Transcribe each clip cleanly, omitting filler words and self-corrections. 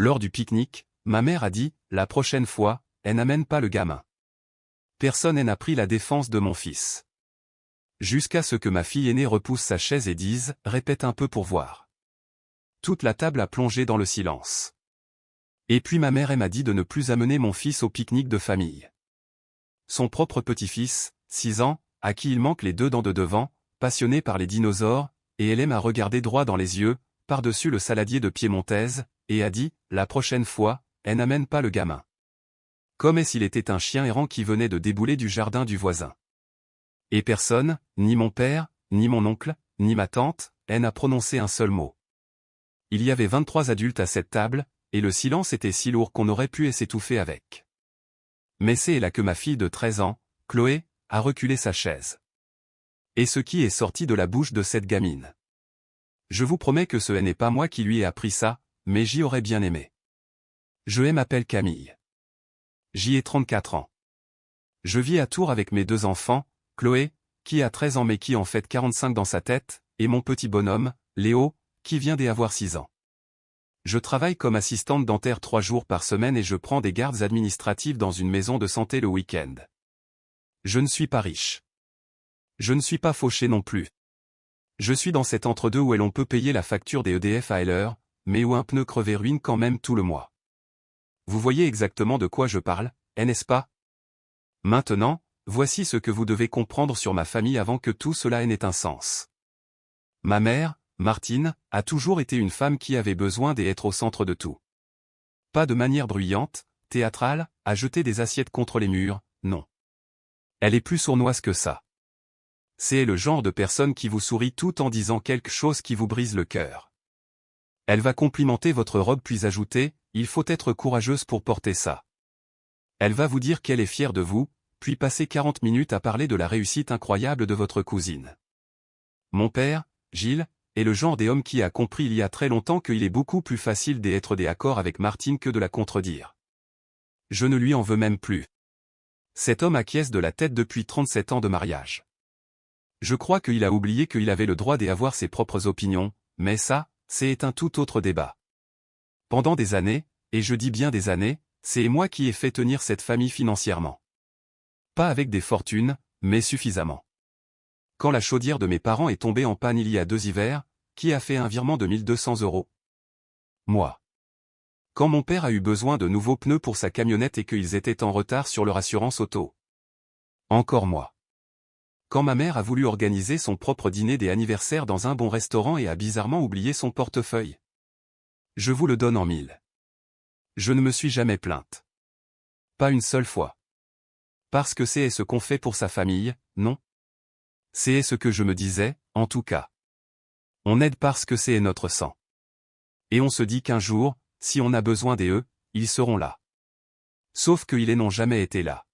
Lors du pique-nique, ma mère a dit, la prochaine fois, elle n'amène pas le gamin. Personne n'a pris la défense de mon fils. Jusqu'à ce que ma fille aînée repousse sa chaise et dise, répète un peu pour voir. Toute la table a plongé dans le silence. Et puis ma mère m'a dit de ne plus amener mon fils au pique-nique de famille. Son propre petit-fils, 6 ans, à qui il manque les 2 dents de devant, passionné par les dinosaures, et elle aime à regarder droit dans les yeux, par-dessus le saladier de piémontaise, et a dit, la prochaine fois, elle n'amène pas le gamin. Comme s'il était un chien errant qui venait de débouler du jardin du voisin. Et personne, ni mon père, ni mon oncle, ni ma tante, n'a prononcé un seul mot. Il y avait 23 adultes à cette table, et le silence était si lourd qu'on aurait pu s'étouffer avec. Mais c'est là que ma fille de 13 ans, Chloé, a reculé sa chaise. Et ce qui est sorti de la bouche de cette gamine. Je vous promets que ce n'est pas moi qui lui ai appris ça, mais j'y aurais bien aimé. Je m'appelle Camille. J'y ai 34 ans. Je vis à Tours avec mes 2 enfants, Chloé, qui a 13 ans mais qui en fait 45 dans sa tête, et mon petit bonhomme, Léo, qui vient d'avoir 6 ans. Je travaille comme assistante dentaire 3 jours par semaine et je prends des gardes administratives dans une maison de santé le week-end. Je ne suis pas riche. Je ne suis pas fauché non plus. Je suis dans cet entre-deux où l'on peut payer la facture des EDF à l'heure, mais où un pneu crevé ruine quand même tout le mois. Vous voyez exactement de quoi je parle, n'est-ce pas? Maintenant, voici ce que vous devez comprendre sur ma famille avant que tout cela n'ait un sens. Ma mère, Martine, a toujours été une femme qui avait besoin d'être au centre de tout. Pas de manière bruyante, théâtrale, à jeter des assiettes contre les murs, non. Elle est plus sournoise que ça. C'est le genre de personne qui vous sourit tout en disant quelque chose qui vous brise le cœur. Elle va complimenter votre robe puis ajouter, il faut être courageuse pour porter ça. Elle va vous dire qu'elle est fière de vous, puis passer 40 minutes à parler de la réussite incroyable de votre cousine. Mon père, Gilles, est le genre des hommes qui a compris il y a très longtemps qu'il est beaucoup plus facile d'être d'accord avec Martine que de la contredire. Je ne lui en veux même plus. Cet homme acquiesce de la tête depuis 37 ans de mariage. Je crois qu'il a oublié qu'il avait le droit d'avoir ses propres opinions, mais ça, c'est un tout autre débat. Pendant des années, et je dis bien des années, c'est moi qui ai fait tenir cette famille financièrement. Pas avec des fortunes, mais suffisamment. Quand la chaudière de mes parents est tombée en panne il y a 2 hivers, qui a fait un virement de 1200 €? Moi. Quand mon père a eu besoin de nouveaux pneus pour sa camionnette et qu'ils étaient en retard sur leur assurance auto. Encore moi. Quand ma mère a voulu organiser son propre dîner des anniversaires dans un bon restaurant et a bizarrement oublié son portefeuille. Je vous le donne en 1000. Je ne me suis jamais plainte. Pas une seule fois. Parce que c'est ce qu'on fait pour sa famille, non? C'est ce que je me disais, en tout cas. On aide parce que c'est notre sang. Et on se dit qu'un jour, si on a besoin d'eux, ils seront là. Sauf qu'ils n'ont jamais été là.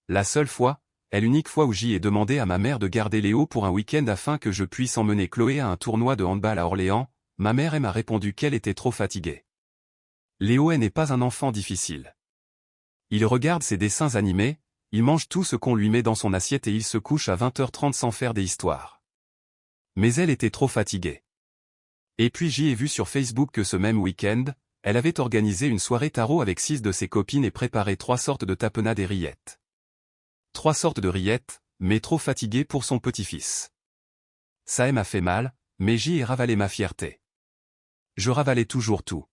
La seule fois, et l'unique fois où j'y ai demandé à ma mère de garder Léo pour un week-end afin que je puisse emmener Chloé à un tournoi de handball à Orléans, ma mère m'a répondu qu'elle était trop fatiguée. Léo n'est pas un enfant difficile. Il regarde ses dessins animés, il mange tout ce qu'on lui met dans son assiette et il se couche à 20h30 sans faire des histoires. Mais elle était trop fatiguée. Et puis j'y ai vu sur Facebook que ce même week-end, elle avait organisé une soirée tarot avec 6 de ses copines et préparé 3 sortes de tapenades et rillettes. 3 sortes de rillettes, mais trop fatiguée pour son petit-fils. Ça m'a fait mal, mais j'y ai ravalé ma fierté. Je ravalais toujours tout.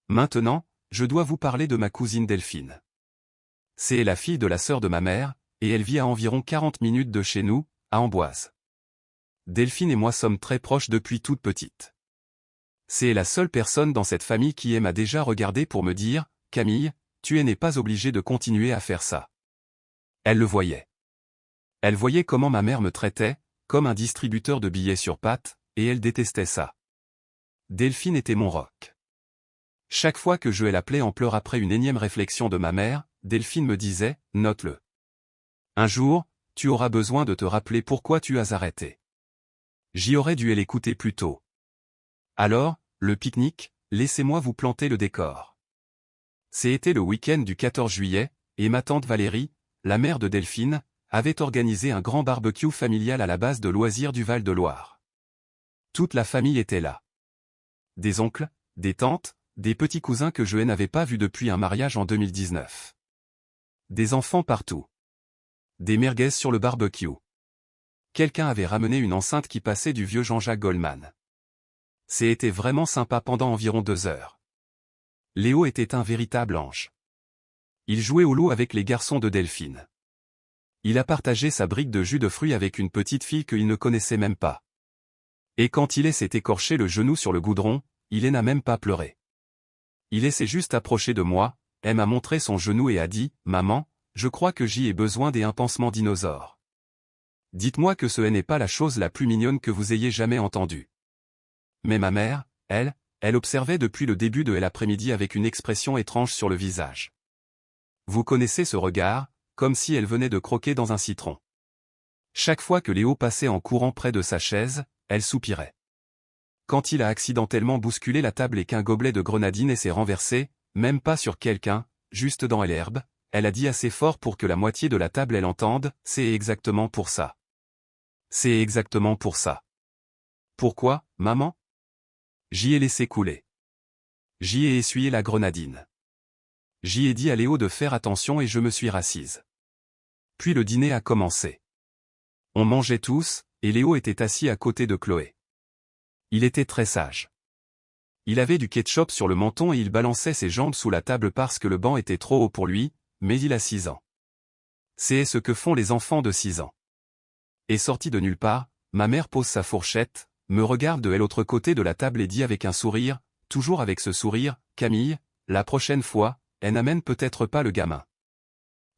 Maintenant, je dois vous parler de ma cousine Delphine. C'est la fille de la sœur de ma mère, et elle vit à environ 40 minutes de chez nous, à Amboise. Delphine et moi sommes très proches depuis toute petite. C'est la seule personne dans cette famille qui m'a déjà regardé pour me dire, Camille, tu n'es pas obligée de continuer à faire ça. Elle le voyait. Elle voyait comment ma mère me traitait, comme un distributeur de billets sur pattes, et elle détestait ça. Delphine était mon roc. Chaque fois que je l'appelais en pleurs après une énième réflexion de ma mère, Delphine me disait, note-le. Un jour, tu auras besoin de te rappeler pourquoi tu as arrêté. J'y aurais dû l'écouter plus tôt. Alors, le pique-nique, laissez-moi vous planter le décor. C'était le week-end du 14 juillet, et ma tante Valérie, la mère de Delphine, avait organisé un grand barbecue familial à la base de loisirs du Val-de-Loire. Toute la famille était là. Des oncles, des tantes, des petits cousins que je n'avais pas vus depuis un mariage en 2019. Des enfants partout. Des merguez sur le barbecue. Quelqu'un avait ramené une enceinte qui passait du vieux Jean-Jacques Goldman. C'était vraiment sympa pendant environ 2 heures. Léo était un véritable ange. Il jouait au lot avec les garçons de Delphine. Il a partagé sa brique de jus de fruits avec une petite fille qu'il ne connaissait même pas. Et quand il s'est écorché le genou sur le goudron, il n'a même pas pleuré. Il s'est juste approché de moi, m'a montré son genou et a dit « Maman, je crois que j'y ai besoin des un pansement dinosaure. Dites-moi que ce n'est pas la chose la plus mignonne que vous ayez jamais entendue. » Mais ma mère, elle observait depuis le début de l'après-midi avec une expression étrange sur le visage. Vous connaissez ce regard, comme si elle venait de croquer dans un citron. Chaque fois que Léo passait en courant près de sa chaise, elle soupirait. Quand il a accidentellement bousculé la table et qu'un gobelet de grenadine s'est renversé, même pas sur quelqu'un, juste dans l'herbe, elle a dit assez fort pour que la moitié de la table elle entende, c'est exactement pour ça. C'est exactement pour ça. Pourquoi, maman? J'y ai laissé couler. J'y ai essuyé la grenadine. J'y ai dit à Léo de faire attention et je me suis rassise. Puis le dîner a commencé. On mangeait tous, et Léo était assis à côté de Chloé. Il était très sage. Il avait du ketchup sur le menton et il balançait ses jambes sous la table parce que le banc était trop haut pour lui, mais il a 6 ans. C'est ce que font les enfants de 6 ans. Et sorti de nulle part, ma mère pose sa fourchette, me regarde de l'autre côté de la table et dit avec un sourire, toujours avec ce sourire, Camille, la prochaine fois, elle n'amène peut-être pas le gamin.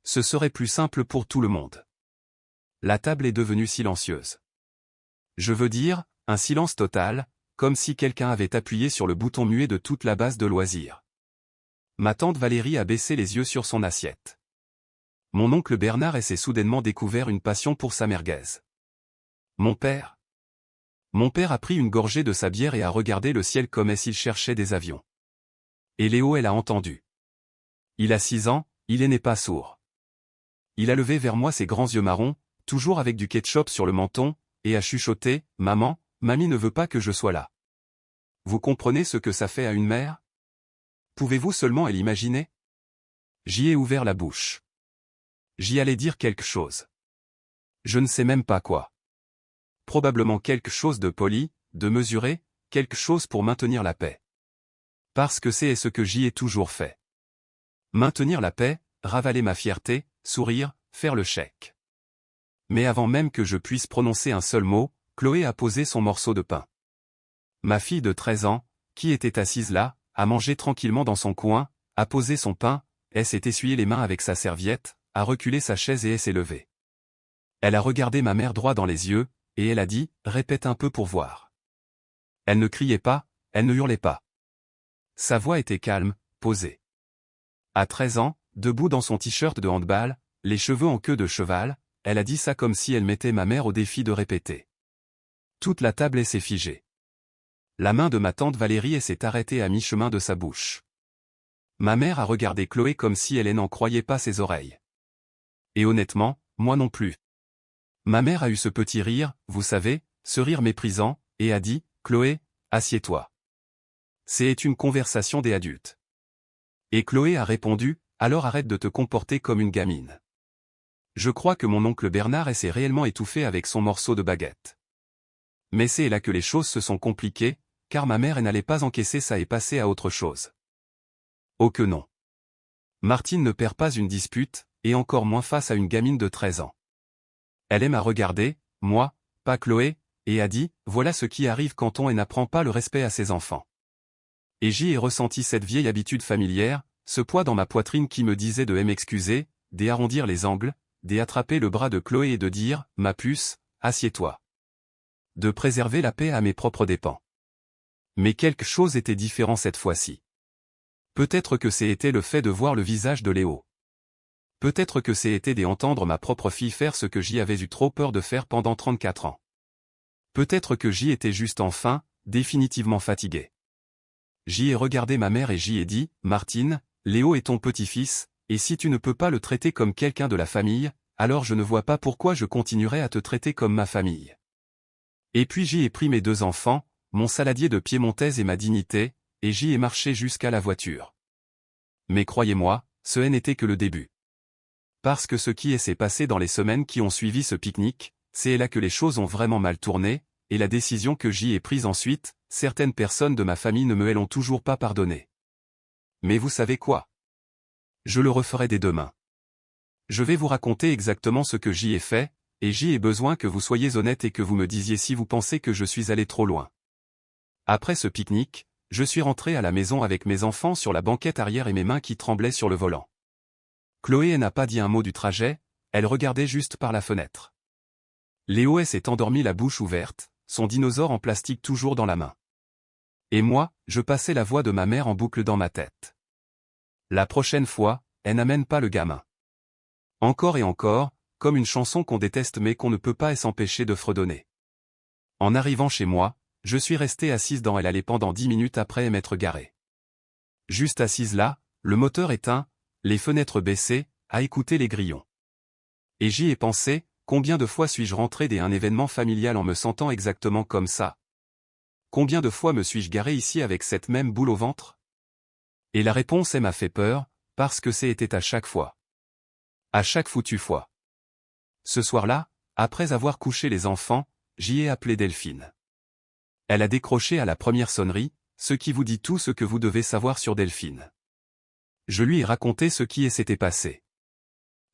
Ce serait plus simple pour tout le monde. La table est devenue silencieuse. Je veux dire, un silence total, comme si quelqu'un avait appuyé sur le bouton muet de toute la base de loisirs. Ma tante Valérie a baissé les yeux sur son assiette. Mon oncle Bernard s'est soudainement découvert une passion pour sa merguez. Mon père a pris une gorgée de sa bière et a regardé le ciel comme s'il cherchait des avions. Et Léo elle a entendu. Il a 6 ans, il n'est pas sourd. Il a levé vers moi ses grands yeux marrons, toujours avec du ketchup sur le menton, et a chuchoté, « Maman, mamie ne veut pas que je sois là. » Vous comprenez ce que ça fait à une mère? Pouvez-vous seulement l'imaginer? J'y ai ouvert la bouche. J'y allais dire quelque chose. Je ne sais même pas quoi. Probablement quelque chose de poli, de mesuré, quelque chose pour maintenir la paix. Parce que c'est ce que j'y ai toujours fait. Maintenir la paix, ravaler ma fierté, sourire, faire le chèque. Mais avant même que je puisse prononcer un seul mot, Chloé a posé son morceau de pain. Ma fille de 13 ans, qui était assise là, a mangé tranquillement dans son coin, a posé son pain, elle s'est essuyé les mains avec sa serviette, a reculé sa chaise et elle s'est levée. Elle a regardé ma mère droit dans les yeux, et elle a dit, répète un peu pour voir. Elle ne criait pas, elle ne hurlait pas. Sa voix était calme, posée. À 13 ans, debout dans son t-shirt de handball, les cheveux en queue de cheval, elle a dit ça comme si elle mettait ma mère au défi de répéter. Toute la table s'est figée. La main de ma tante Valérie s'est arrêtée à mi-chemin de sa bouche. Ma mère a regardé Chloé comme si elle n'en croyait pas ses oreilles. Et honnêtement, moi non plus. Ma mère a eu ce petit rire, vous savez, ce rire méprisant, et a dit, Chloé, assieds-toi. C'est une conversation des adultes. Et Chloé a répondu, alors arrête de te comporter comme une gamine. Je crois que mon oncle Bernard s'est réellement étouffé avec son morceau de baguette. Mais c'est là que les choses se sont compliquées, car ma mère n'allait pas encaisser ça et passer à autre chose. Oh que non. Martine ne perd pas une dispute, et encore moins face à une gamine de 13 ans. Elle aime à regarder, moi, pas Chloé, et a dit, voilà ce qui arrive quand on n'apprend pas le respect à ses enfants. Et j'y ai ressenti cette vieille habitude familière, ce poids dans ma poitrine qui me disait de m'excuser, d'arrondir les angles, d'attraper le bras de Chloé et de dire, ma puce, assieds-toi. De préserver la paix à mes propres dépens. Mais quelque chose était différent cette fois-ci. Peut-être que c'était le fait de voir le visage de Léo. Peut-être que c'était d'entendre ma propre fille faire ce que j'y avais eu trop peur de faire pendant 34 ans. Peut-être que j'y étais juste enfin, définitivement fatigué. J'y ai regardé ma mère et j'y ai dit, Martine, Léo est ton petit-fils, et si tu ne peux pas le traiter comme quelqu'un de la famille, alors je ne vois pas pourquoi je continuerai à te traiter comme ma famille. Et puis j'y ai pris mes 2 enfants, mon saladier de piémontaise et ma dignité, et j'y ai marché jusqu'à la voiture. Mais croyez-moi, ce n'était que le début. Parce que ce qui s'est passé dans les semaines qui ont suivi ce pique-nique, c'est là que les choses ont vraiment mal tourné, et la décision que j'y ai prise ensuite, certaines personnes de ma famille ne me l'ont toujours pas pardonné. Mais vous savez quoi? Je le referai dès demain. Je vais vous raconter exactement ce que j'y ai fait, et j'y ai besoin que vous soyez honnête et que vous me disiez si vous pensez que je suis allé trop loin. Après ce pique-nique, je suis rentré à la maison avec mes enfants sur la banquette arrière et mes mains qui tremblaient sur le volant. Chloé n'a pas dit un mot du trajet, elle regardait juste par la fenêtre. Léo s'est endormi la bouche ouverte, son dinosaure en plastique toujours dans la main. Et moi, je passais la voix de ma mère en boucle dans ma tête. La prochaine fois, elle n'amène pas le gamin. Encore et encore, comme une chanson qu'on déteste mais qu'on ne peut pas s'empêcher de fredonner. En arrivant chez moi, je suis resté assise dans elle allait pendant 10 minutes après m'être garé. Juste assise là, le moteur éteint, les fenêtres baissées, à écouter les grillons. Et j'y ai pensé, combien de fois suis-je rentré d'un événement familial en me sentant exactement comme ça? Combien de fois me suis-je garé ici avec cette même boule au ventre? Et la réponse m'a fait peur, parce que c'était à chaque fois. À chaque foutue fois. Ce soir-là, après avoir couché les enfants, j'y ai appelé Delphine. Elle a décroché à la première sonnerie, ce qui vous dit tout ce que vous devez savoir sur Delphine. Je lui ai raconté ce qui s'était passé.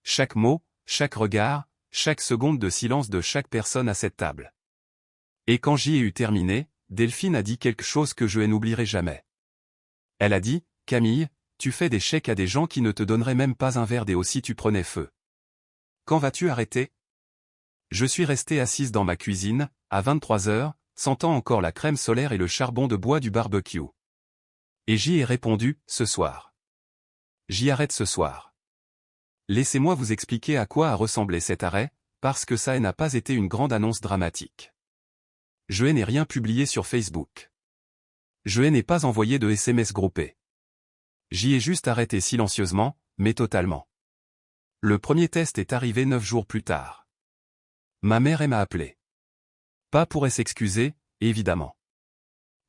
Chaque mot, chaque regard, chaque seconde de silence de chaque personne à cette table. Et quand j'y ai eu terminé, Delphine a dit quelque chose que je n'oublierai jamais. Elle a dit, « Camille, tu fais des chèques à des gens qui ne te donneraient même pas un verre d'eau si tu prenais feu. Quand vas-tu arrêter ?» Je suis resté assise dans ma cuisine, à 23 heures, sentant encore la crème solaire et le charbon de bois du barbecue. Et j'y ai répondu, « Ce soir. J'y arrête ce soir. » Laissez-moi vous expliquer à quoi a ressemblé cet arrêt, parce que ça n'a pas été une grande annonce dramatique. Je n'ai rien publié sur Facebook. Je n'ai pas envoyé de SMS groupés. J'y ai juste arrêté silencieusement, mais totalement. Le premier test est arrivé 9 jours plus tard. Ma mère m'a appelé. Pas pour s'excuser, évidemment.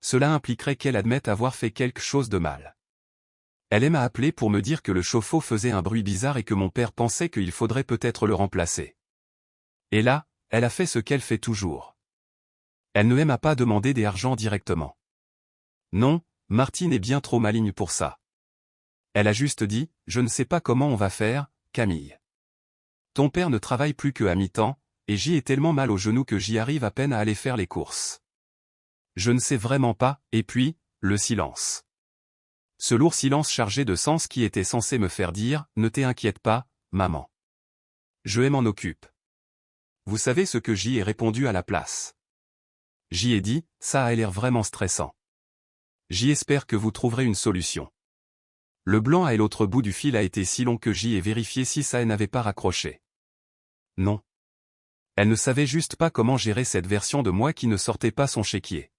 Cela impliquerait qu'elle admette avoir fait quelque chose de mal. Elle m'a appelé pour me dire que le chauffe-eau faisait un bruit bizarre et que mon père pensait qu'il faudrait peut-être le remplacer. Et là, elle a fait ce qu'elle fait toujours. Elle ne m'a pas demandé des argents directement. Non, Martine est bien trop maligne pour ça. Elle a juste dit, « Je ne sais pas comment on va faire, Camille. Ton père ne travaille plus que à mi-temps, et j'y ai tellement mal au genou que j'y arrive à peine à aller faire les courses. Je ne sais vraiment pas, » et puis, le silence. Ce lourd silence chargé de sens qui était censé me faire dire, « Ne t'inquiète pas, maman. Je m'en occupe. » Vous savez ce que j'y ai répondu à la place? J'y ai dit, « Ça a l'air vraiment stressant. J'y espère que vous trouverez une solution. » Le blanc à l'autre bout du fil a été si long que j'y ai vérifié si ça n'avait pas raccroché. Non. Elle ne savait juste pas comment gérer cette version de moi qui ne sortait pas son chéquier.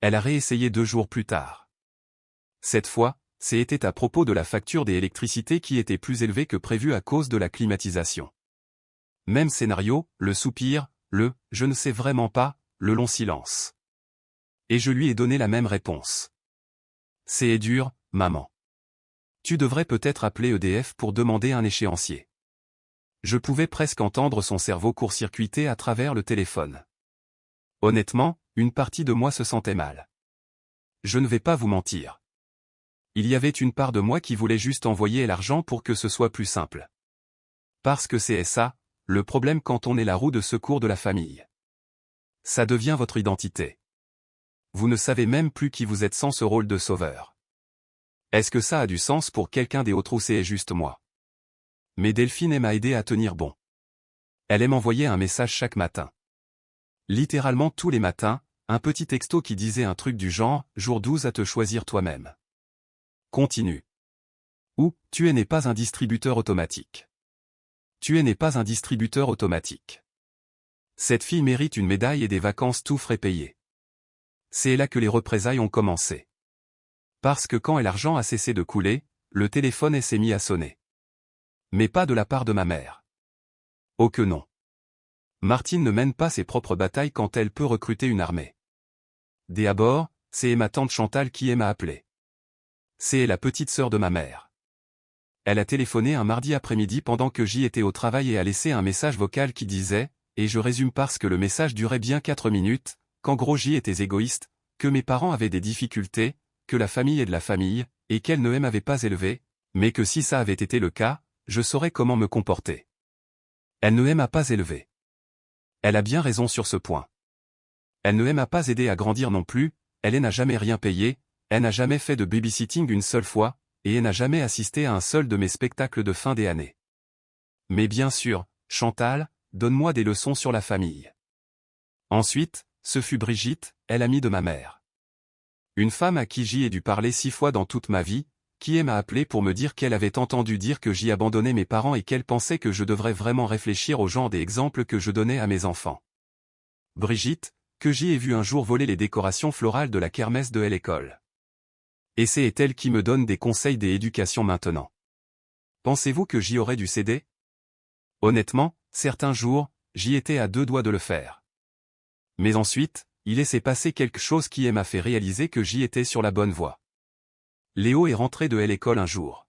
Elle a réessayé 2 jours plus tard. Cette fois, c'était à propos de la facture des électricités qui était plus élevée que prévu à cause de la climatisation. Même scénario, le soupir, le « je ne sais vraiment pas », le long silence. Et je lui ai donné la même réponse. C'est dur, maman. Tu devrais peut-être appeler EDF pour demander un échéancier. Je pouvais presque entendre son cerveau court-circuiter à travers le téléphone. Honnêtement, une partie de moi se sentait mal. Je ne vais pas vous mentir. Il y avait une part de moi qui voulait juste envoyer l'argent pour que ce soit plus simple. Parce que c'est ça, le problème quand on est la roue de secours de la famille. Ça devient votre identité. Vous ne savez même plus qui vous êtes sans ce rôle de sauveur. Est-ce que ça a du sens pour quelqu'un des autres ou c'est juste moi? Mais Delphine m'a aidé à tenir bon. Elle m'envoyait un message chaque matin. Littéralement tous les matins, un petit texto qui disait un truc du genre « Jour 12 à te choisir toi-même. Continue. » Ou « Tu n'es pas un distributeur automatique. » Tu n'es pas un distributeur automatique. Cette fille mérite une médaille et des vacances tout frais payées. C'est là que les représailles ont commencé. Parce que quand l'argent a cessé de couler, le téléphone s'est mis à sonner. Mais pas de la part de ma mère. Oh que non. Martine ne mène pas ses propres batailles quand elle peut recruter une armée. D'abord, c'est ma tante Chantal qui m'a appelé. C'est la petite sœur de ma mère. Elle a téléphoné un mardi après-midi pendant que j'y étais au travail et a laissé un message vocal qui disait, et je résume parce que le message durait bien 4 minutes, qu'en gros j'y étais égoïste, que mes parents avaient des difficultés, que la famille est de la famille, et qu'elle ne m'avait pas élevé, mais que si ça avait été le cas, je saurais comment me comporter. Elle ne m'a pas élevé. Elle a bien raison sur ce point. Elle ne m'a pas aidé à grandir non plus, elle n'a jamais rien payé, elle n'a jamais fait de babysitting une seule fois, et elle n'a jamais assisté à un seul de mes spectacles de fin d'année. Mais bien sûr, Chantal, donne-moi des leçons sur la famille. Ensuite, ce fut Brigitte, elle amie de ma mère. Une femme à qui j'y ai dû parler 6 fois dans toute ma vie, qui m'a appelé pour me dire qu'elle avait entendu dire que j'y abandonnais mes parents et qu'elle pensait que je devrais vraiment réfléchir au genre d'exemples que je donnais à mes enfants. Brigitte, que j'y ai vu un jour voler les décorations florales de la kermesse de l'école. Et c'est elle qui me donne des conseils d'éducation maintenant. Pensez-vous que j'y aurais dû céder? Honnêtement, certains jours, j'y étais à 2 doigts de le faire. Mais ensuite, il s'est passé quelque chose qui m'a fait réaliser que j'y étais sur la bonne voie. Léo est rentré de l'école un jour.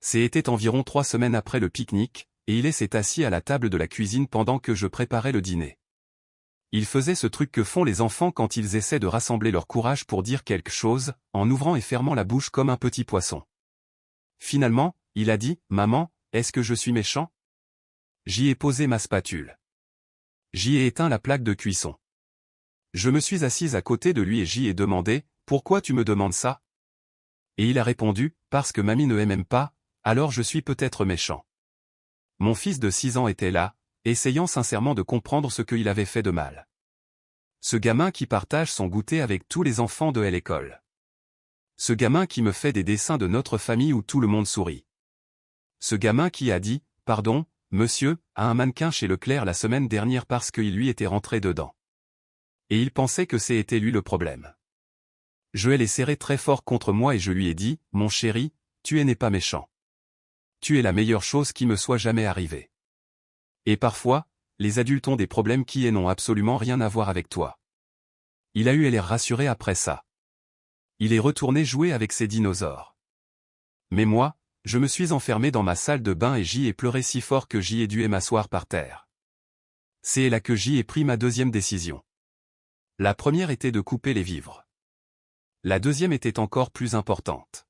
C'était environ 3 semaines après le pique-nique, et il s'est assis à la table de la cuisine pendant que je préparais le dîner. Il faisait ce truc que font les enfants quand ils essaient de rassembler leur courage pour dire quelque chose, en ouvrant et fermant la bouche comme un petit poisson. Finalement, il a dit, « Maman, est-ce que je suis méchant ?» J'y ai posé ma spatule. J'y ai éteint la plaque de cuisson. Je me suis assise à côté de lui et j'y ai demandé, « Pourquoi tu me demandes ça ?» Et il a répondu, « Parce que mamie ne m'aime pas, alors je suis peut-être méchant. » Mon fils de 6 ans était là, essayant sincèrement de comprendre ce qu'il avait fait de mal. Ce gamin qui partage son goûter avec tous les enfants de l'école. Ce gamin qui me fait des dessins de notre famille où tout le monde sourit. Ce gamin qui a dit, « Pardon, monsieur », à un mannequin chez Leclerc la semaine dernière parce qu'il lui était rentré dedans. Et il pensait que c'était lui le problème. Je l'ai serré très fort contre moi et je lui ai dit, « Mon chéri, tu n'es pas méchant. Tu es la meilleure chose qui me soit jamais arrivée. Et parfois, les adultes ont des problèmes qui n'ont absolument rien à voir avec toi. » Il a eu l'air rassuré après ça. Il est retourné jouer avec ses dinosaures. Mais moi, je me suis enfermé dans ma salle de bain et j'y ai pleuré si fort que j'y ai dû m'asseoir par terre. C'est là que j'y ai pris ma deuxième décision. La première était de couper les vivres. La deuxième était encore plus importante.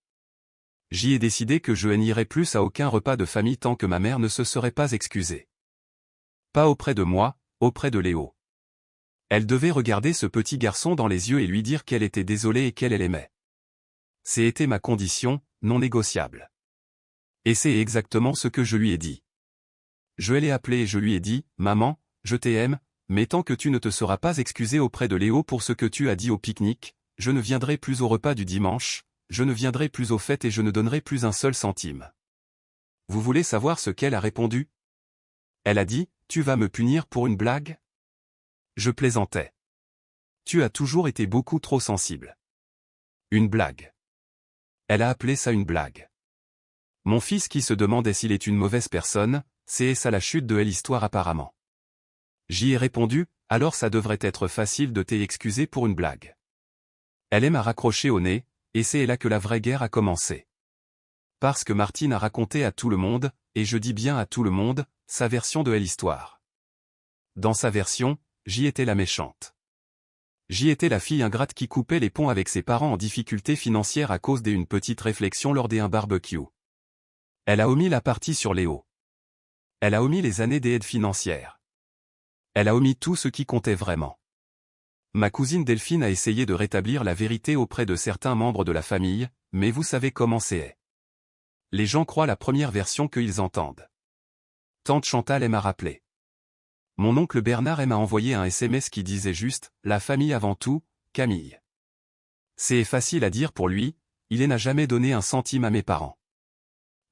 J'y ai décidé que je n'irais plus à aucun repas de famille tant que ma mère ne se serait pas excusée. Pas auprès de moi, auprès de Léo. Elle devait regarder ce petit garçon dans les yeux et lui dire qu'elle était désolée et qu'elle l'aimait. C'était ma condition, non négociable. Et c'est exactement ce que je lui ai dit. Je l'ai appelé et je lui ai dit, « Maman, je t'aime, mais tant que tu ne te seras pas excusée auprès de Léo pour ce que tu as dit au pique-nique, je ne viendrai plus au repas du dimanche, je ne viendrai plus aux fêtes et je ne donnerai plus un seul centime. » Vous voulez savoir ce qu'elle a répondu? Elle a dit, « Tu vas me punir pour une blague ?» Je plaisantais. Tu as toujours été beaucoup trop sensible. Une blague. Elle a appelé ça une blague. Mon fils qui se demandait s'il est une mauvaise personne, c'est ça la chute de l'histoire apparemment. J'y ai répondu, alors ça devrait être facile de t'excuser pour une blague. Elle m'a raccroché au nez, et c'est là que la vraie guerre a commencé. Parce que Martine a raconté à tout le monde, et je dis bien à tout le monde, sa version de l'histoire. Dans sa version, j'y étais la méchante. J'y étais la fille ingrate qui coupait les ponts avec ses parents en difficulté financière à cause d'une petite réflexion lors d'un barbecue. Elle a omis la partie sur Léo. Elle a omis les années d'aide financière. Elle a omis tout ce qui comptait vraiment. Ma cousine Delphine a essayé de rétablir la vérité auprès de certains membres de la famille, mais vous savez comment c'est. Les gens croient la première version qu'ils entendent. Tante Chantal m'a rappelé. Mon oncle Bernard m'a envoyé un SMS qui disait juste « La famille avant tout, Camille ». C'est facile à dire pour lui, il n'a jamais donné un centime à mes parents.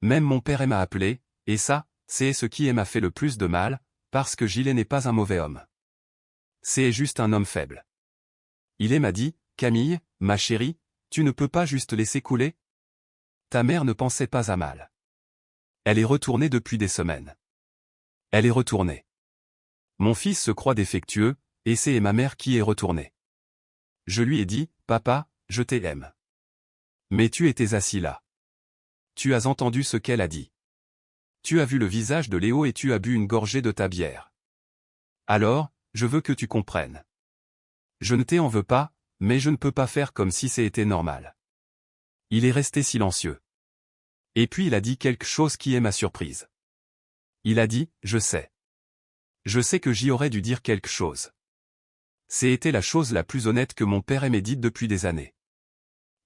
Même mon père m'a appelé, et ça, c'est ce qui m'a fait le plus de mal, parce que Gilles n'est pas un mauvais homme. C'est juste un homme faible. Il m'a dit, « Camille, ma chérie, tu ne peux pas juste laisser couler ? Ta mère ne pensait pas à mal. Elle est retournée depuis des semaines. Elle est retournée. Mon fils se croit défectueux, et c'est ma mère qui est retournée. Je lui ai dit, papa, je t'aime. Mais tu étais assis là. Tu as entendu ce qu'elle a dit. Tu as vu le visage de Léo et tu as bu une gorgée de ta bière. Alors, je veux que tu comprennes. Je ne t'en veux pas, mais je ne peux pas faire comme si c'était normal. Il est resté silencieux. Et puis il a dit quelque chose qui est ma surprise. Il a dit, je sais. Je sais que j'y aurais dû dire quelque chose. C'était la chose la plus honnête que mon père ait m'ait dite depuis des années.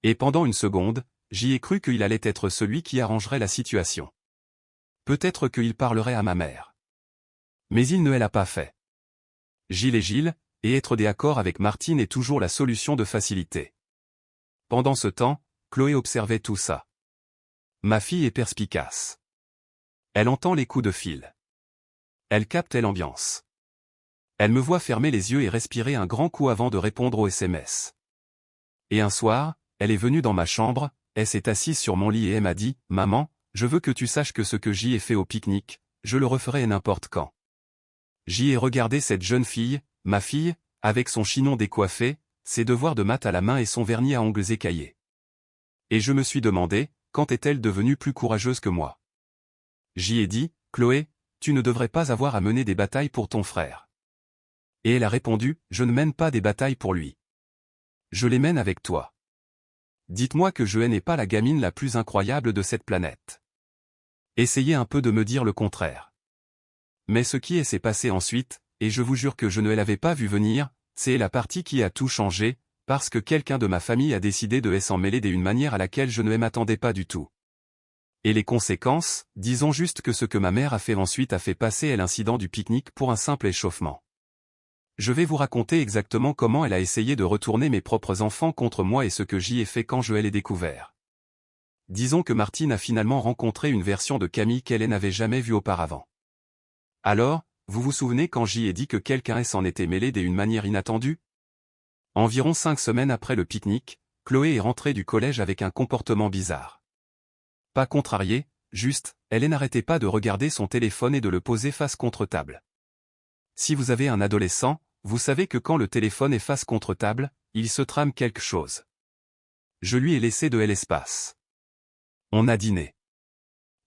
Et pendant une seconde, j'y ai cru qu'il allait être celui qui arrangerait la situation. Peut-être qu'il parlerait à ma mère. Mais il ne l'a pas fait. Gilles est Gilles, et être d'accord avec Martine est toujours la solution de facilité. Pendant ce temps, Chloé observait tout ça. Ma fille est perspicace. Elle entend les coups de fil. Elle capte l'ambiance. Elle me voit fermer les yeux et respirer un grand coup avant de répondre aux SMS. Et un soir, elle est venue dans ma chambre, elle s'est assise sur mon lit et elle m'a dit, « Maman, je veux que tu saches que ce que j'y ai fait au pique-nique, je le referai n'importe quand. » J'y ai regardé cette jeune fille, ma fille, avec son chignon décoiffé, ses devoirs de maths à la main et son vernis à ongles écaillés. Et je me suis demandé, quand est-elle devenue plus courageuse que moi? J'y ai dit, « Chloé, tu ne devrais pas avoir à mener des batailles pour ton frère. » Et elle a répondu, « Je ne mène pas des batailles pour lui. Je les mène avec toi. Dites-moi que je n'est pas la gamine la plus incroyable de cette planète. Essayez un peu de me dire le contraire. » Mais ce qui s'est passé ensuite, et je vous jure que je ne l'avais pas vu venir, c'est la partie qui a tout changé, parce que quelqu'un de ma famille a décidé de s'en mêler d'une manière à laquelle je ne m'attendais pas du tout. Et les conséquences, disons juste que ce que ma mère a fait ensuite a fait passer l'incident du pique-nique pour un simple échauffement. Je vais vous raconter exactement comment elle a essayé de retourner mes propres enfants contre moi et ce que j'y ai fait quand je l'ai découvert. Disons que Martine a finalement rencontré une version de Camille qu'elle n'avait jamais vue auparavant. Alors, vous vous souvenez quand j'y ai dit que quelqu'un s'en était mêlé d'une manière inattendue? Environ 5 semaines après le pique-nique, Chloé est rentrée du collège avec un comportement bizarre. Pas contrariée, juste, elle n'arrêtait pas de regarder son téléphone et de le poser face contre table. Si vous avez un adolescent, vous savez que quand le téléphone est face contre table, il se trame quelque chose. Je lui ai laissé de l'espace. On a dîné.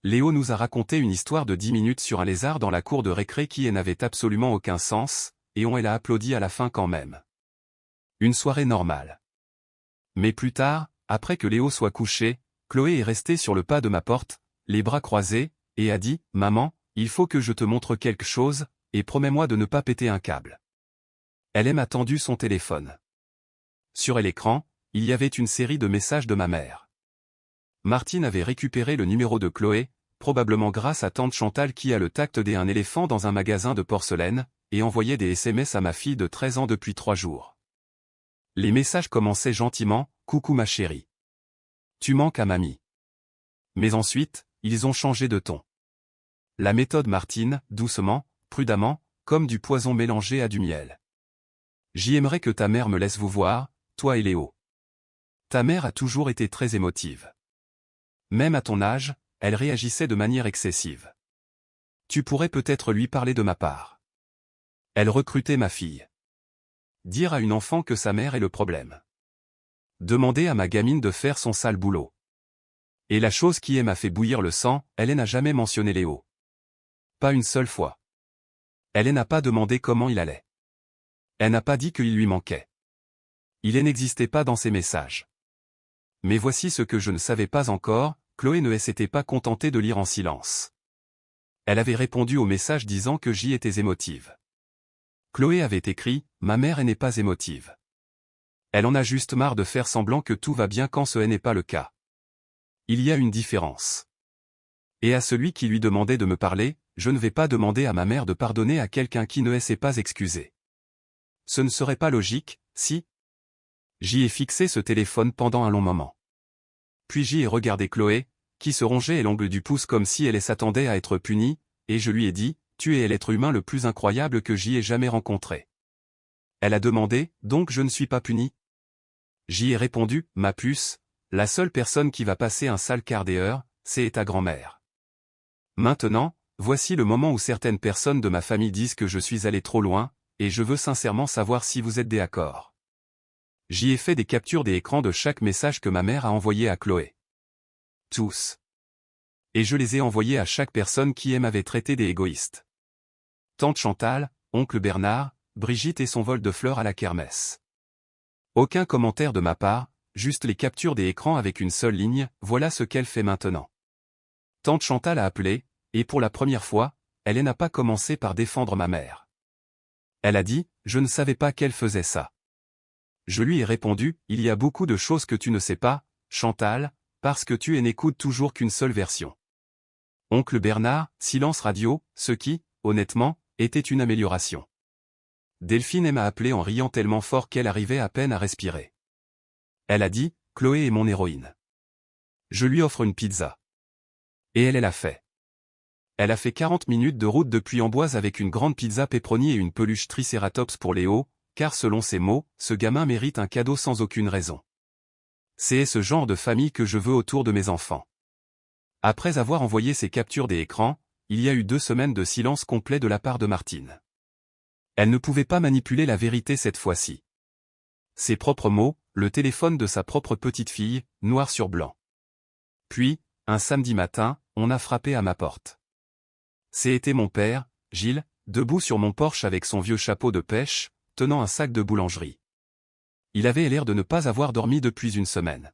Léo nous a raconté une histoire de 10 minutes sur un lézard dans la cour de récré qui n'avait absolument aucun sens, et elle a applaudi à la fin quand même. Une soirée normale. Mais plus tard, après que Léo soit couché, Chloé est restée sur le pas de ma porte, les bras croisés, et a dit, « Maman, il faut que je te montre quelque chose, et promets-moi de ne pas péter un câble. » Elle m'a tendu son téléphone. Sur l'écran, il y avait une série de messages de ma mère. Martine avait récupéré le numéro de Chloé, probablement grâce à tante Chantal qui a le tact d'un éléphant dans un magasin de porcelaine, et envoyait des SMS à ma fille de 13 ans depuis 3 jours. Les messages commençaient gentiment, « Coucou ma chérie. Tu manques à mamie. » Mais ensuite, ils ont changé de ton. La méthode Martine, doucement, prudemment, comme du poison mélangé à du miel. J'aimerais que ta mère me laisse vous voir, toi et Léo. Ta mère a toujours été très émotive. Même à ton âge, elle réagissait de manière excessive. Tu pourrais peut-être lui parler de ma part. Elle recrutait ma fille. Dire à une enfant que sa mère est le problème. Demander à ma gamine de faire son sale boulot. Et la chose qui m'a fait bouillir le sang, elle n'a jamais mentionné Léo. Pas une seule fois. Elle n'a pas demandé comment il allait. Elle n'a pas dit qu'il lui manquait. Il n'existait pas dans ses messages. Mais voici ce que je ne savais pas encore, Chloé ne s'était pas contentée de lire en silence. Elle avait répondu au message disant que j'y étais émotive. Chloé avait écrit, « Ma mère n'est pas émotive. Elle en a juste marre de faire semblant que tout va bien quand ce n'est pas le cas. Il y a une différence. Et à celui qui lui demandait de me parler, je ne vais pas demander à ma mère de pardonner à quelqu'un qui ne s'est pas excusé. Ce ne serait pas logique, si ? » J'y ai fixé ce téléphone pendant un long moment. Puis j'y ai regardé Chloé, qui se rongeait l'ongle du pouce comme si elle s'attendait à être punie, et je lui ai dit, « Tu es l'être humain le plus incroyable que j'y ai jamais rencontré. » Elle a demandé, « Donc je ne suis pas punie ?» J'y ai répondu, « Ma puce, la seule personne qui va passer un sale quart d'heure, c'est ta grand-mère. Maintenant, voici le moment où certaines personnes de ma famille disent que je suis allé trop loin, et je veux sincèrement savoir si vous êtes d'accord. J'y ai fait des captures des écrans de chaque message que ma mère a envoyé à Chloé. Tous. Et je les ai envoyés à chaque personne qui m'avait traité des égoïstes. Tante Chantal, oncle Bernard, Brigitte et son vol de fleurs à la kermesse. Aucun commentaire de ma part, juste les captures des écrans avec une seule ligne, voilà ce qu'elle fait maintenant. Tante Chantal a appelé, et pour la première fois, elle n'a pas commencé par défendre ma mère. Elle a dit, je ne savais pas qu'elle faisait ça. Je lui ai répondu, il y a beaucoup de choses que tu ne sais pas, Chantal, parce que tu n'écoutes toujours qu'une seule version. Oncle Bernard, silence radio, ce qui, honnêtement, était une amélioration. Delphine m'a appelé en riant tellement fort qu'elle arrivait à peine à respirer. Elle a dit, Chloé est mon héroïne. Je lui offre une pizza. Et elle l'a fait. Elle a fait 40 minutes de route depuis Amboise avec une grande pizza pepperoni et une peluche tricératops pour Léo, car selon ses mots, ce gamin mérite un cadeau sans aucune raison. C'est ce genre de famille que je veux autour de mes enfants. Après avoir envoyé ces captures des écrans, il y a eu 2 semaines de silence complet de la part de Martine. Elle ne pouvait pas manipuler la vérité cette fois-ci. Ses propres mots, le téléphone de sa propre petite fille, noir sur blanc. Puis, un samedi matin, on a frappé à ma porte. C'était mon père, Gilles, debout sur mon porche avec son vieux chapeau de pêche, tenant un sac de boulangerie. Il avait l'air de ne pas avoir dormi depuis une semaine.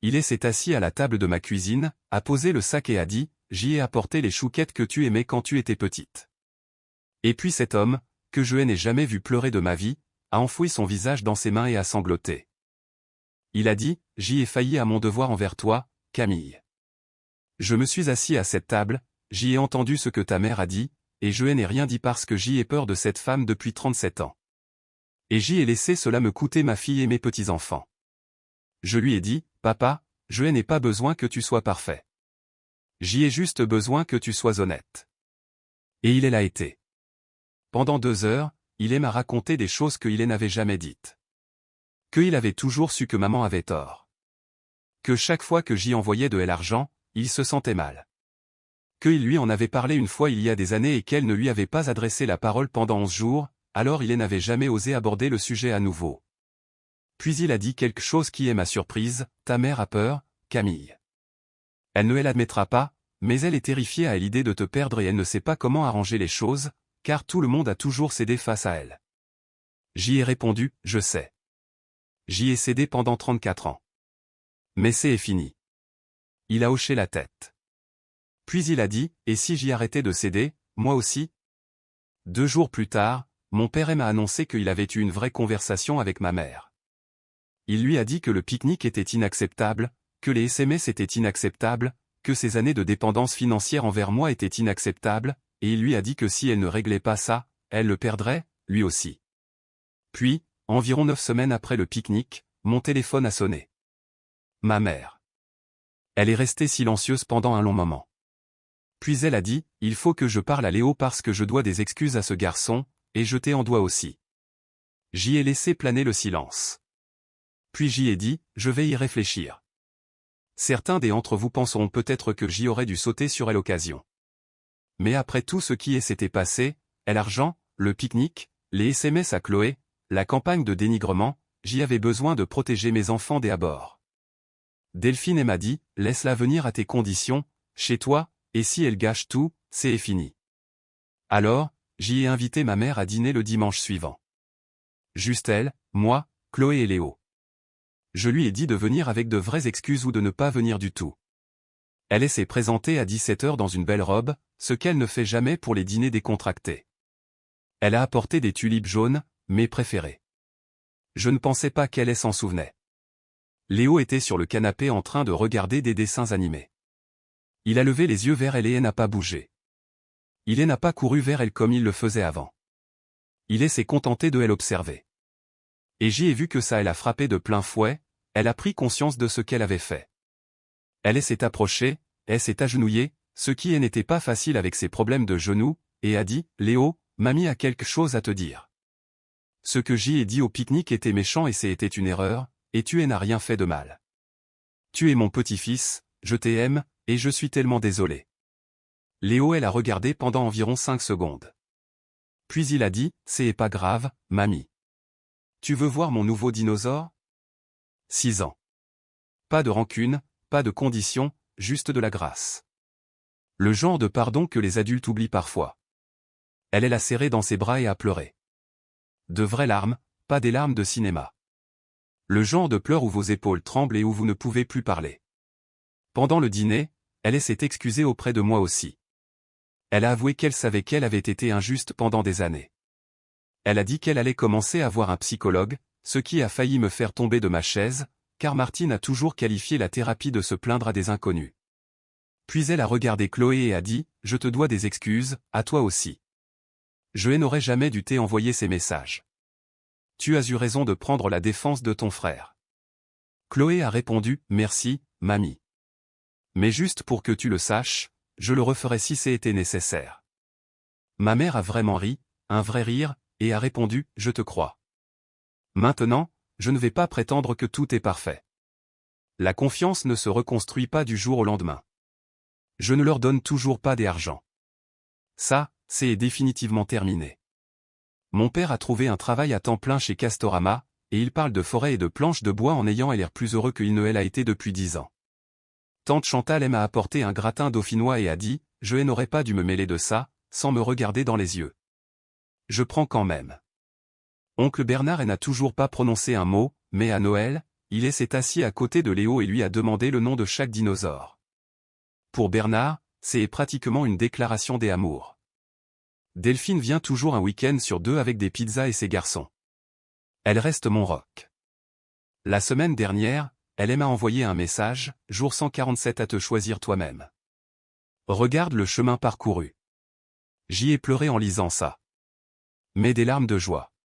Il s'est assis à la table de ma cuisine, a posé le sac et a dit, j'y ai apporté les chouquettes que tu aimais quand tu étais petite. Et puis cet homme, que je n'ai jamais vu pleurer de ma vie, a enfoui son visage dans ses mains et a sangloté. Il a dit, j'y ai failli à mon devoir envers toi, Camille. Je me suis assis à cette table, j'y ai entendu ce que ta mère a dit, et je n'ai rien dit parce que j'y ai peur de cette femme depuis 37 ans. Et j'y ai laissé cela me coûter ma fille et mes petits-enfants. Je lui ai dit, papa, je n'ai pas besoin que tu sois parfait. J'y ai juste besoin que tu sois honnête. Et il l'a été. Pendant 2 heures, il m'a raconté des choses qu'il n'avait jamais dites. Qu'il avait toujours su que maman avait tort. Que chaque fois que j'y envoyais de l'argent, il se sentait mal. Qu'il lui en avait parlé une fois il y a des années et qu'elle ne lui avait pas adressé la parole pendant 11 jours, alors il n'avait jamais osé aborder le sujet à nouveau. Puis il a dit quelque chose qui est ma surprise, ta mère a peur, Camille. Elle ne l'admettra pas, mais elle est terrifiée à l'idée de te perdre et elle ne sait pas comment arranger les choses, car tout le monde a toujours cédé face à elle. J'y ai répondu, je sais. J'y ai cédé pendant 34 ans. Mais c'est fini. Il a hoché la tête. Puis il a dit, et si j'y arrêtais de céder, moi aussi? 2 jours plus tard, mon père m'a annoncé qu'il avait eu une vraie conversation avec ma mère. Il lui a dit que le pique-nique était inacceptable, que les SMS étaient inacceptables, que ses années de dépendance financière envers moi étaient inacceptables, et il lui a dit que si elle ne réglait pas ça, elle le perdrait, lui aussi. Puis, environ 9 semaines après le pique-nique, mon téléphone a sonné. Ma mère. Elle est restée silencieuse pendant un long moment. Puis elle a dit, il faut que je parle à Léo parce que je dois des excuses à ce garçon, et je t'en dois aussi. J'y ai laissé planer le silence. Puis j'y ai dit, je vais y réfléchir. Certains d'entre vous penseront peut-être que j'y aurais dû sauter sur l'occasion. Mais après tout ce qui s'était passé, l'argent, le pique-nique, les SMS à Chloé, la campagne de dénigrement, j'y avais besoin de protéger mes enfants des abords. Delphine m'a dit, laisse-la venir à tes conditions, chez toi, et si elle gâche tout, c'est fini. Alors, j'y ai invité ma mère à dîner le dimanche suivant. Juste elle, moi, Chloé et Léo. Je lui ai dit de venir avec de vraies excuses ou de ne pas venir du tout. Elle s'est présentée à 17h dans une belle robe, ce qu'elle ne fait jamais pour les dîners décontractés. Elle a apporté des tulipes jaunes, mes préférées. Je ne pensais pas qu'elle s'en souvenait. Léo était sur le canapé en train de regarder des dessins animés. Il a levé les yeux vers elle et n'a pas bougé. Il n'a pas couru vers elle comme il le faisait avant. Il s'est contenté de l'observer. Et j'y ai vu que ça l'a frappé de plein fouet, elle a pris conscience de ce qu'elle avait fait. Elle s'est approchée, elle s'est agenouillée, ce qui n'était pas facile avec ses problèmes de genoux, et a dit, Léo, mamie a quelque chose à te dire. Ce que j'y ai dit au pique-nique était méchant et c'était une erreur, et tu n'as rien fait de mal. Tu es mon petit-fils, je t'aime, et je suis tellement désolé. Léo elle a regardé pendant environ 5 secondes. Puis il a dit, c'est pas grave, mamie. Tu veux voir mon nouveau dinosaure? 6 ans. Pas de rancune, pas de conditions, juste de la grâce. Le genre de pardon que les adultes oublient parfois. Elle l'a serré dans ses bras et a pleuré. De vraies larmes, pas des larmes de cinéma. Le genre de pleurs où vos épaules tremblent et où vous ne pouvez plus parler. Pendant le dîner, elle s'est excusée auprès de moi aussi. Elle a avoué qu'elle savait qu'elle avait été injuste pendant des années. Elle a dit qu'elle allait commencer à voir un psychologue, ce qui a failli me faire tomber de ma chaise, car Martine a toujours qualifié la thérapie de se plaindre à des inconnus. Puis elle a regardé Chloé et a dit « Je te dois des excuses, à toi aussi. Je n'aurais jamais dû t'envoyer ces messages. Tu as eu raison de prendre la défense de ton frère. » Chloé a répondu « Merci, mamie. Mais juste pour que tu le saches, je le referai si c'était nécessaire. » Ma mère a vraiment ri, un vrai rire, et a répondu « Je te crois. » Maintenant, je ne vais pas prétendre que tout est parfait. La confiance ne se reconstruit pas du jour au lendemain. Je ne leur donne toujours pas d'argent. Ça, c'est définitivement terminé. Mon père a trouvé un travail à temps plein chez Castorama, et il parle de forêt et de planches de bois en ayant l'air plus heureux qu'il ne l'a été depuis 10 ans. Tante Chantal m'a apporté un gratin dauphinois et a dit « Je n'aurais pas dû me mêler de ça », sans me regarder dans les yeux. Je prends quand même. Oncle Bernard n'a toujours pas prononcé un mot, mais à Noël, il s'est assis à côté de Léo et lui a demandé le nom de chaque dinosaure. Pour Bernard, c'est pratiquement une déclaration d'amour. Delphine vient toujours un week-end sur 2 avec des pizzas et ses garçons. Elle reste mon rock. La semaine dernière, elle m'a envoyé un message, jour 147 à te choisir toi-même. Regarde le chemin parcouru. J'y ai pleuré en lisant ça. Mais des larmes de joie.